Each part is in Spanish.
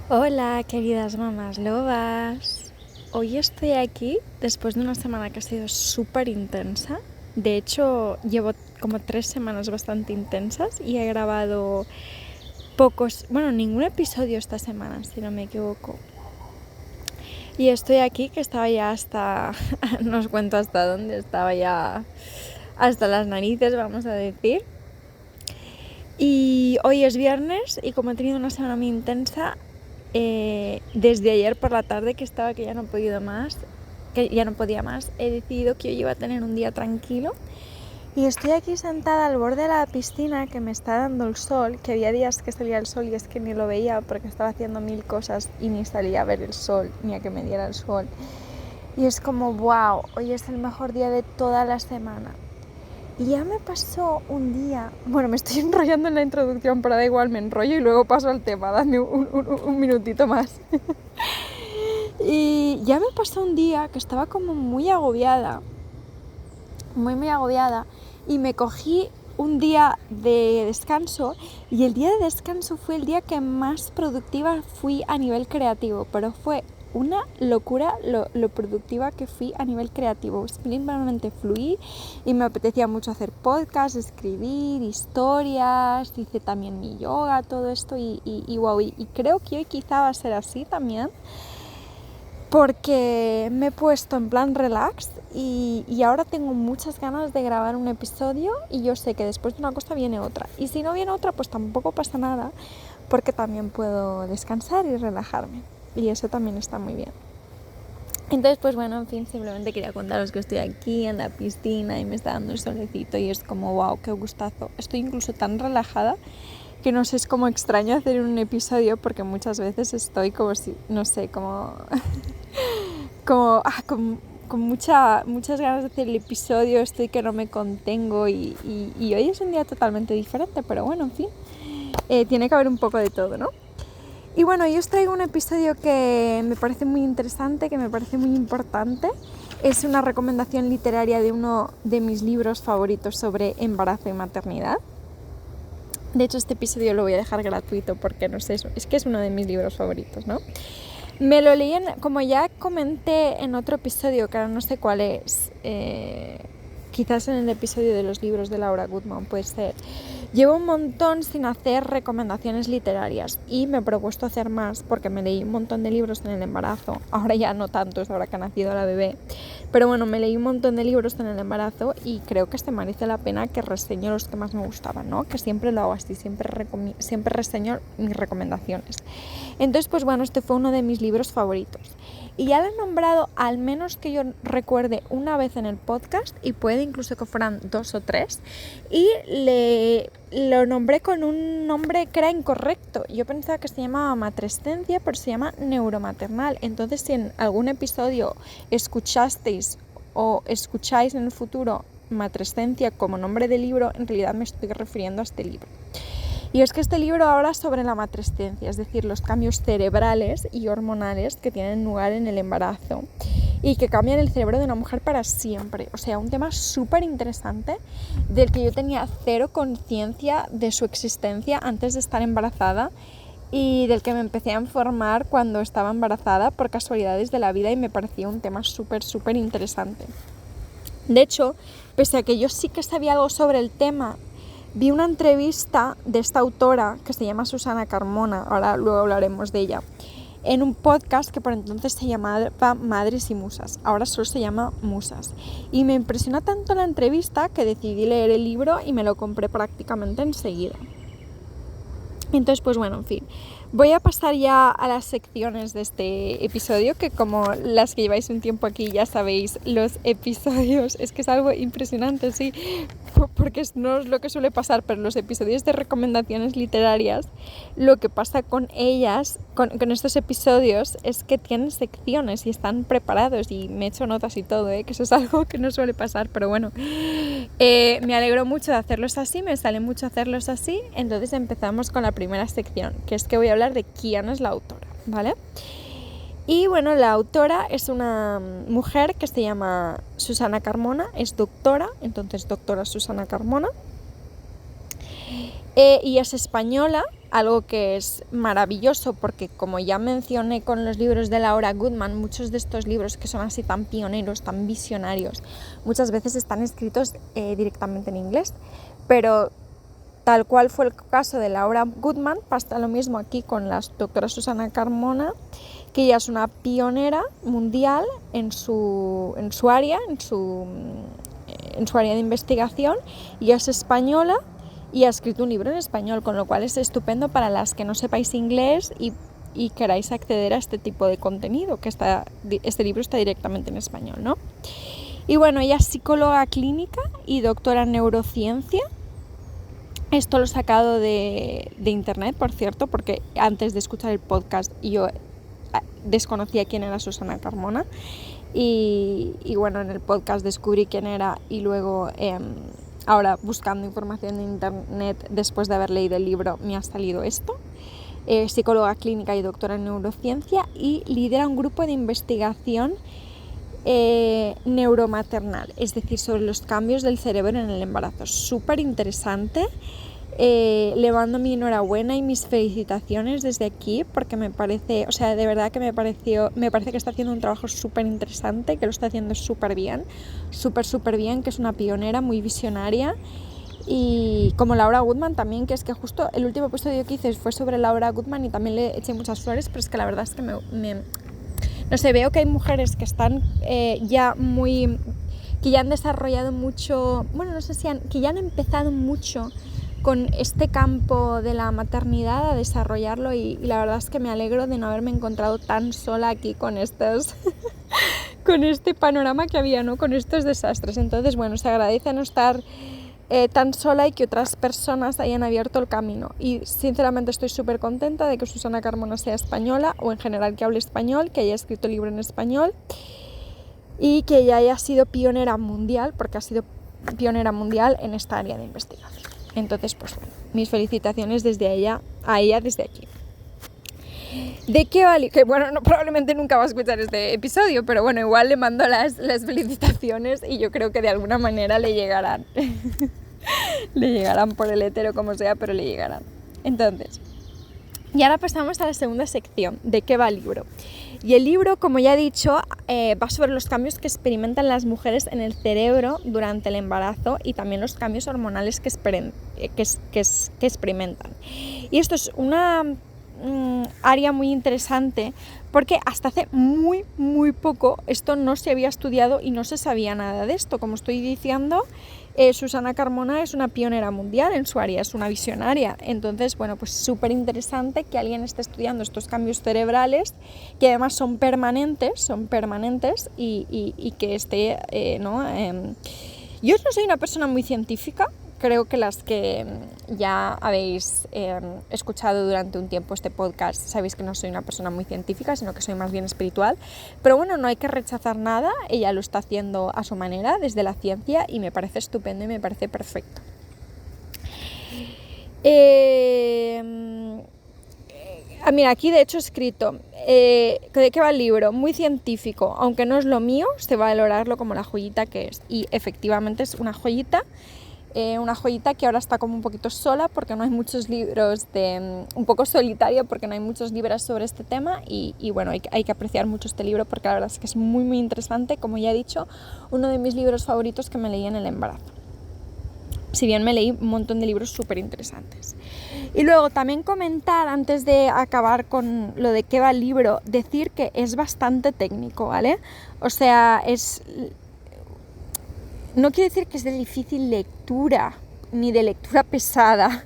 Hola, queridas mamás lobas. Hoy estoy aquí después de una semana que ha sido súper intensa. De hecho, llevo como 3 semanas bastante intensas y he grabado ningún episodio esta semana, si no me equivoco. Y estoy aquí, que estaba ya hasta, no os cuento hasta dónde, estaba ya hasta las narices, vamos a decir. Y hoy es viernes y como he tenido una semana muy intensa, desde ayer por la tarde que ya no podía más, he decidido que hoy iba a tener un día tranquilo y estoy aquí sentada al borde de la piscina que me está dando el sol, que había días que salía el sol y es que ni lo veía porque estaba haciendo 1000 cosas y ni salía a ver el sol ni a que me diera el sol. Y es como, wow, hoy es el mejor día de toda la semana. Y ya me pasó un día, me estoy enrollando en la introducción, pero da igual, me enrollo y luego paso al tema, dame un minutito más. Y ya me pasó un día que estaba como muy agobiada, muy agobiada, y me cogí un día de descanso, y el día de descanso fue el día que más productiva fui a nivel creativo, pero fue una locura lo productiva que fui a nivel creativo. Simplemente fluí y me apetecía mucho hacer podcasts, escribir historias, hice también mi yoga, todo esto y wow, y creo que hoy quizá va a ser así también, porque me he puesto en plan relax y ahora tengo muchas ganas de grabar un episodio y yo sé que después de una cosa viene otra. Y si no viene otra, pues tampoco pasa nada, porque también puedo descansar y relajarme. Y eso también está muy bien. Entonces, en fin, simplemente quería contaros que estoy aquí en la piscina y me está dando el solecito y es como, wow, qué gustazo. Estoy incluso tan relajada que no sé, es como extraño hacer un episodio porque muchas veces estoy como si, no sé, con muchas ganas de hacer el episodio, estoy que no me contengo y hoy es un día totalmente diferente, pero bueno, en fin, tiene que haber un poco de todo, ¿no? Y bueno, yo os traigo un episodio que me parece muy interesante, que me parece muy importante. Es una recomendación literaria de uno de mis libros favoritos sobre embarazo y maternidad. De hecho, este episodio lo voy a dejar gratuito porque no sé, es que es uno de mis libros favoritos, ¿no? Me lo leí, como ya comenté en otro episodio, que ahora no sé cuál es, quizás en el episodio de los libros de Laura Goodman, puede ser. Llevo un montón sin hacer recomendaciones literarias y me he propuesto hacer más porque me leí un montón de libros en el embarazo. Ahora ya no tantos, ahora que ha nacido la bebé. Pero bueno, me leí un montón de libros en el embarazo y creo que merece la pena que reseño los que más me gustaban, ¿no? Que siempre lo hago así, siempre reseño mis recomendaciones. Entonces, este fue uno de mis libros favoritos. Y ya lo he nombrado, al menos que yo recuerde, una vez en el podcast, y puede incluso que fueran 2 o 3, y lo nombré con un nombre que era incorrecto. Yo pensaba que se llamaba matrescencia, pero se llama neuromaternal. Entonces, si en algún episodio escuchasteis o escucháis en el futuro matrescencia como nombre de libro, en realidad me estoy refiriendo a este libro. Y es que este libro habla sobre la matrescencia, es decir, los cambios cerebrales y hormonales que tienen lugar en el embarazo y que cambian el cerebro de una mujer para siempre. O sea, un tema súper interesante del que yo tenía cero conciencia de su existencia antes de estar embarazada y del que me empecé a informar cuando estaba embarazada por casualidades de la vida y me parecía un tema súper interesante. De hecho, pese a que yo sí que sabía algo sobre el tema, vi una entrevista de esta autora que se llama Susana Carmona, ahora luego hablaremos de ella, en un podcast que por entonces se llamaba Madres y Musas, ahora solo se llama Musas. Y me impresionó tanto la entrevista que decidí leer el libro y me lo compré prácticamente enseguida. Entonces, en fin, voy a pasar ya a las secciones de este episodio, que como las que lleváis un tiempo aquí ya sabéis, los episodios, es que es algo impresionante, sí, porque no es lo que suele pasar, pero los episodios de recomendaciones literarias, lo que pasa con ellas, con estos episodios, es que tienen secciones y están preparados y me he hecho notas y todo, que eso es algo que no suele pasar, pero bueno, me alegro mucho de hacerlos así, me sale mucho hacerlos así. Entonces empezamos con la primera sección, que es que voy a hablar de quién es la autora, ¿vale? Y la autora es una mujer que se llama Susana Carmona, es doctora, entonces doctora Susana Carmona. y es española, algo que es maravilloso porque, como ya mencioné con los libros de Laura Goodman, muchos de estos libros que son así tan pioneros, tan visionarios, muchas veces están escritos directamente en inglés, pero tal cual fue el caso de Laura Goodman, pasa lo mismo aquí con la doctora Susana Carmona, que ella es una pionera mundial en su área, en su área de investigación, y es española y ha escrito un libro en español, con lo cual es estupendo para las que no sepáis inglés y queráis acceder a este tipo de contenido, que este libro está directamente en español, ¿no? Y bueno, ella es psicóloga clínica y doctora en neurociencia. Esto lo he sacado de internet, por cierto, porque antes de escuchar el podcast yo desconocía quién era Susana Carmona y bueno, en el podcast descubrí quién era y luego ahora buscando información en internet después de haber leído el libro me ha salido esto. Psicóloga clínica y doctora en neurociencia y lidera un grupo de investigación neuromaternal, es decir, sobre los cambios del cerebro en el embarazo. Súper interesante. Le mando mi enhorabuena y mis felicitaciones desde aquí porque me parece, o sea, de verdad que me parece que está haciendo un trabajo súper interesante, que lo está haciendo súper bien, que es una pionera muy visionaria. Y como Laura Goodman también, que es que justo el último episodio que hice fue sobre Laura Goodman y también le eché muchas flores, pero es que la verdad es que no sé, veo que hay mujeres que están que ya han desarrollado mucho, bueno, no sé si que ya han empezado mucho con este campo de la maternidad a desarrollarlo y la verdad es que me alegro de no haberme encontrado tan sola aquí con con este panorama que había, ¿no? Con estos desastres. Entonces, bueno, se agradece no estar tan sola y que otras personas hayan abierto el camino. Y sinceramente estoy súper contenta de que Susana Carmona sea española o en general que hable español, que haya escrito el libro en español y que ella haya sido pionera mundial, porque ha sido pionera mundial en esta área de investigación. Entonces, pues bueno, mis felicitaciones a ella desde aquí. ¿De qué vale? Que bueno, probablemente nunca va a escuchar este episodio, pero bueno, igual le mando las felicitaciones y yo creo que de alguna manera le llegarán. Le llegarán por el éter o como sea, pero le llegarán. Entonces, y ahora pasamos a la segunda sección, ¿de qué va el libro? Y el libro, como ya he dicho, va sobre los cambios que experimentan las mujeres en el cerebro durante el embarazo y también los cambios hormonales que experimentan. Y esto es una área muy interesante porque hasta hace muy poco esto no se había estudiado y no se sabía nada de esto. Como estoy diciendo, Susana Carmona es una pionera mundial en su área, es una visionaria. Entonces, bueno, pues súper interesante que alguien esté estudiando estos cambios cerebrales que además son permanentes y que esté, yo no soy una persona muy científica. Creo que las que ya habéis escuchado durante un tiempo este podcast sabéis que no soy una persona muy científica, sino que soy más bien espiritual. Pero bueno, no hay que rechazar nada, ella lo está haciendo a su manera, desde la ciencia, y me parece estupendo y me parece perfecto. Mira, aquí de hecho he escrito de qué va el libro, muy científico, aunque no es lo mío, se va a valorarlo como la joyita que es. Y efectivamente es una joyita que ahora está como un poquito sola porque no hay muchos libros, un poco solitaria porque no hay muchos libros sobre este tema y bueno, hay que apreciar mucho este libro porque la verdad es que es muy interesante, como ya he dicho, uno de mis libros favoritos que me leí en el embarazo. Si bien me leí un montón de libros súper interesantes. Y luego también comentar, antes de acabar con lo de qué va el libro, decir que es bastante técnico, ¿vale? O sea, no quiere decir que es de difícil lectura, ni de lectura pesada,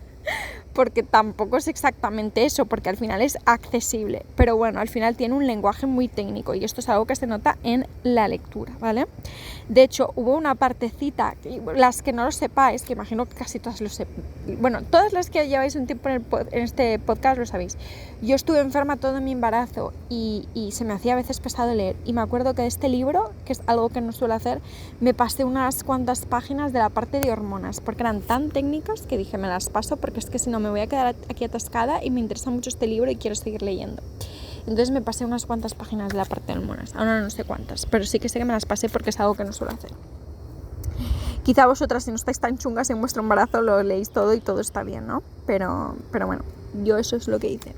porque tampoco es exactamente eso, porque al final es accesible, pero bueno, al final tiene un lenguaje muy técnico y esto es algo que se nota en la lectura, ¿vale? De hecho, hubo una partecita, las que no lo sepáis, que imagino que casi todas lo sepáis, bueno, todas las que lleváis un tiempo en este podcast lo sabéis. Yo estuve enferma todo mi embarazo y se me hacía a veces pesado leer, y me acuerdo que de este libro, que es algo que no suelo hacer, me pasé unas cuantas páginas de la parte de hormonas, porque eran tan técnicas que dije, me las paso porque es que si no me voy a quedar aquí atascada y me interesa mucho este libro y quiero seguir leyendo. Entonces me pasé unas cuantas páginas de la parte de hormonas, ahora no sé cuántas, pero sí que sé que me las pasé porque es algo que no suelo hacer. Quizá vosotras, si no estáis tan chungas en vuestro embarazo, lo leéis todo y todo está bien, ¿no? Pero bueno, yo eso es lo que hice.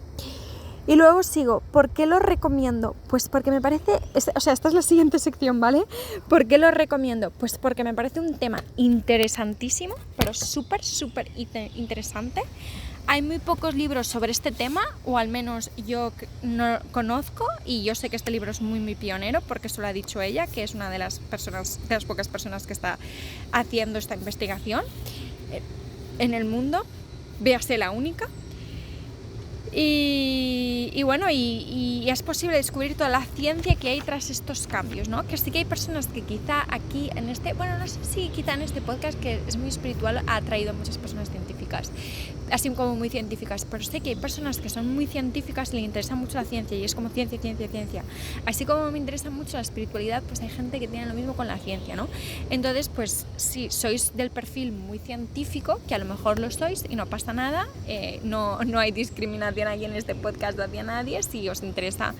Y luego sigo, ¿por qué lo recomiendo? Pues porque me parece, esta es la siguiente sección, ¿vale? ¿Por qué lo recomiendo? Pues porque me parece un tema interesantísimo, pero súper interesante. Hay muy pocos libros sobre este tema, o al menos yo no conozco, y yo sé que este libro es muy pionero, porque eso lo ha dicho ella, que es una de las pocas personas que está haciendo esta investigación en el mundo, véase la única. Y bueno, y es posible descubrir toda la ciencia que hay tras estos cambios, ¿no? Que sí que hay personas que quizá aquí en este, bueno, no sé si quizá en este podcast, que es muy espiritual, ha atraído a muchas personas científicas, así como muy científicas, pero sé que hay personas que son muy científicas y les interesa mucho la ciencia, y es como ciencia. Así como me interesa mucho la espiritualidad, pues hay gente que tiene lo mismo con la ciencia, ¿no? Entonces, pues si sois del perfil muy científico, que a lo mejor lo sois y no pasa nada, no hay discriminación aquí en este podcast hacia nadie. Si os interesa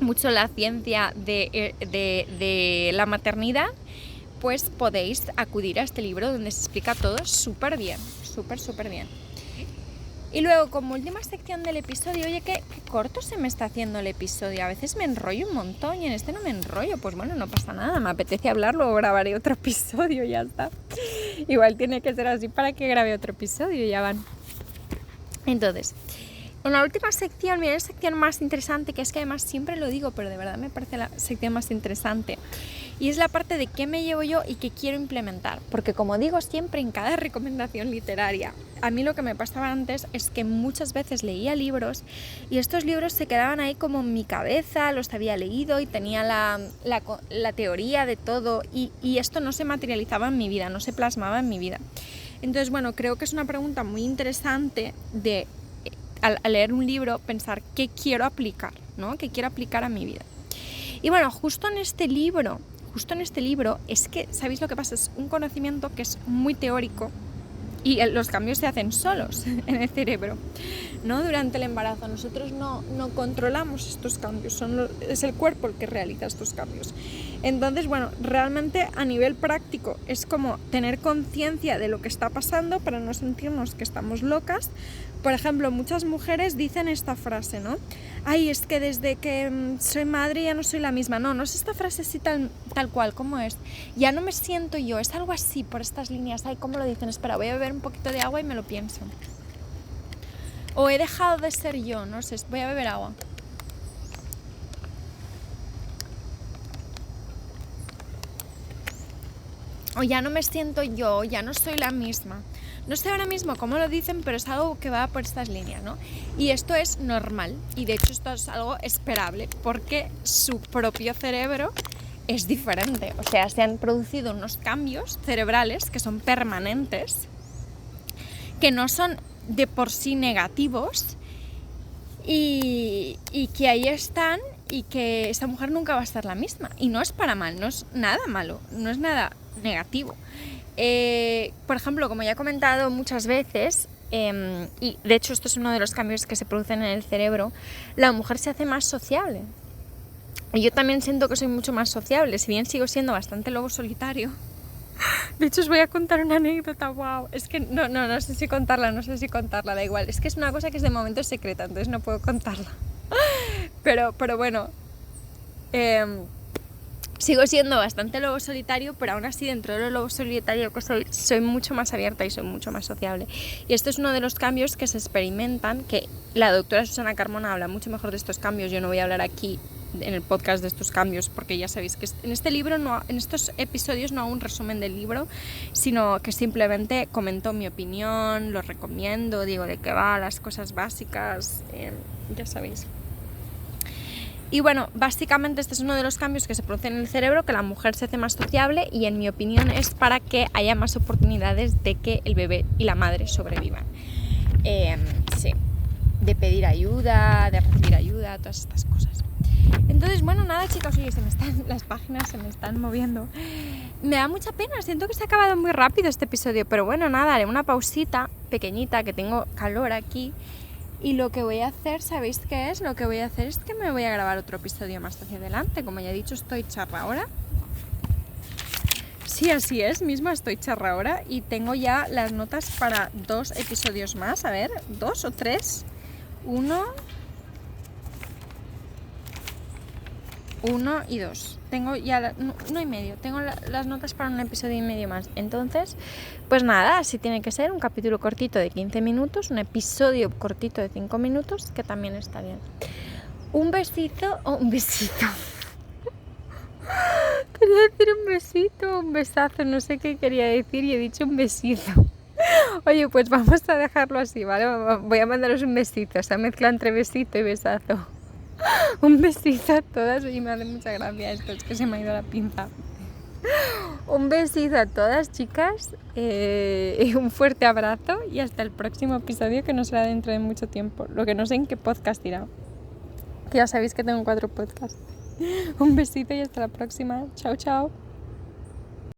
mucho la ciencia de la maternidad, pues podéis acudir a este libro donde se explica todo súper bien. Y luego, como última sección del episodio, oye, qué corto se me está haciendo el episodio. A veces me enrollo un montón y en este no me enrollo. Pues bueno, no pasa nada, me apetece hablar, luego grabaré otro episodio y ya está. Igual tiene que ser así para que grabe otro episodio, ya van. Entonces, en la última sección, mira, la sección más interesante, que es que además siempre lo digo, pero de verdad me parece la sección más interesante, y es la parte de qué me llevo yo y qué quiero implementar, porque como digo siempre en cada recomendación literaria, a mí lo que me pasaba antes es que muchas veces leía libros y estos libros se quedaban ahí como en mi cabeza, los había leído y tenía la teoría de todo, y esto no se materializaba en mi vida, no se plasmaba en mi vida. Entonces, bueno, creo que es una pregunta muy interesante de, al leer un libro, pensar qué quiero aplicar, ¿no? ¿Qué quiero aplicar a mi vida? Y bueno, justo en este libro es que, ¿sabéis lo que pasa? Es un conocimiento que es muy teórico y los cambios se hacen solos en el cerebro, ¿no? Durante el embarazo nosotros no controlamos estos cambios, es el cuerpo el que realiza estos cambios. Entonces, bueno, realmente a nivel práctico es como tener conciencia de lo que está pasando para no sentirnos que estamos locas. Por ejemplo, muchas mujeres dicen esta frase, ¿no? Ay, es que desde que soy madre ya no soy la misma. No es esta frase así tal cual, ¿cómo es? Ya no me siento yo, es algo así por estas líneas. Ay, ¿cómo lo dicen? Espera, voy a beber un poquito de agua y me lo pienso. O he dejado de ser yo, no sé, voy a beber agua. O ya no me siento yo, ya no soy la misma. No sé ahora mismo cómo lo dicen, pero es algo que va por estas líneas, ¿no? Y esto es normal, y de hecho esto es algo esperable, porque su propio cerebro es diferente. O sea, se han producido unos cambios cerebrales que son permanentes, que no son de por sí negativos, y que ahí están, y que esta mujer nunca va a estar la misma. Y no es para mal, no es nada malo, no es nada negativo. Por ejemplo, como ya he comentado muchas veces, y de hecho esto es uno de los cambios que se producen en el cerebro, la mujer se hace más sociable. Y yo también siento que soy mucho más sociable, si bien sigo siendo bastante lobo solitario. De hecho, os voy a contar una anécdota, wow. Es que no sé si contarla, da igual. Es que es una cosa que es de momento secreta, entonces no puedo contarla. Pero bueno, sigo siendo bastante lobo solitario, pero aún así dentro de lo lobo solitario que soy mucho más abierta y soy mucho más sociable. Y esto es uno de los cambios que se experimentan, que la doctora Susana Carmona habla mucho mejor de estos cambios. Yo no voy a hablar aquí en el podcast de estos cambios, porque ya sabéis que en este libro en estos episodios no hago un resumen del libro, sino que simplemente comento mi opinión, lo recomiendo, digo de qué va, las cosas básicas, ya sabéis. Y bueno, básicamente este es uno de los cambios que se producen en el cerebro, que la mujer se hace más sociable, y en mi opinión es para que haya más oportunidades de que el bebé y la madre sobrevivan. Sí, de pedir ayuda, de recibir ayuda, todas estas cosas. Entonces, bueno, nada, chicos, oye, las páginas se me están moviendo. Me da mucha pena, siento que se ha acabado muy rápido este episodio, pero bueno, nada, haré una pausita pequeñita, que tengo calor aquí. Y lo que voy a hacer, ¿sabéis qué es? Lo que voy a hacer es que me voy a grabar otro episodio más hacia adelante. Como ya he dicho, estoy charra ahora. Sí, así es, misma estoy charra ahora y tengo ya las notas para 2 episodios más, a ver, 2 o 3, 1 y 2. Tengo ya, no y medio, tengo las notas para un episodio y medio más. Entonces, pues nada, así tiene que ser, un capítulo cortito de 15 minutos, un episodio cortito de 5 minutos, que también está bien. Un besito o un besito. Quería decir un besito, un besazo, no sé qué quería decir y he dicho un besito. Oye, pues vamos a dejarlo así, ¿vale? Voy a mandaros un besito, esa mezcla entre besito y besazo. Un besito a todas y me hace mucha gracia esto, es que se me ha ido la pinza. Un besito a todas, chicas, y un fuerte abrazo y hasta el próximo episodio, que no será dentro de mucho tiempo. Lo que no sé en qué podcast irá, que ya sabéis que tengo 4 podcasts. Un besito y hasta la próxima. Chao, chao.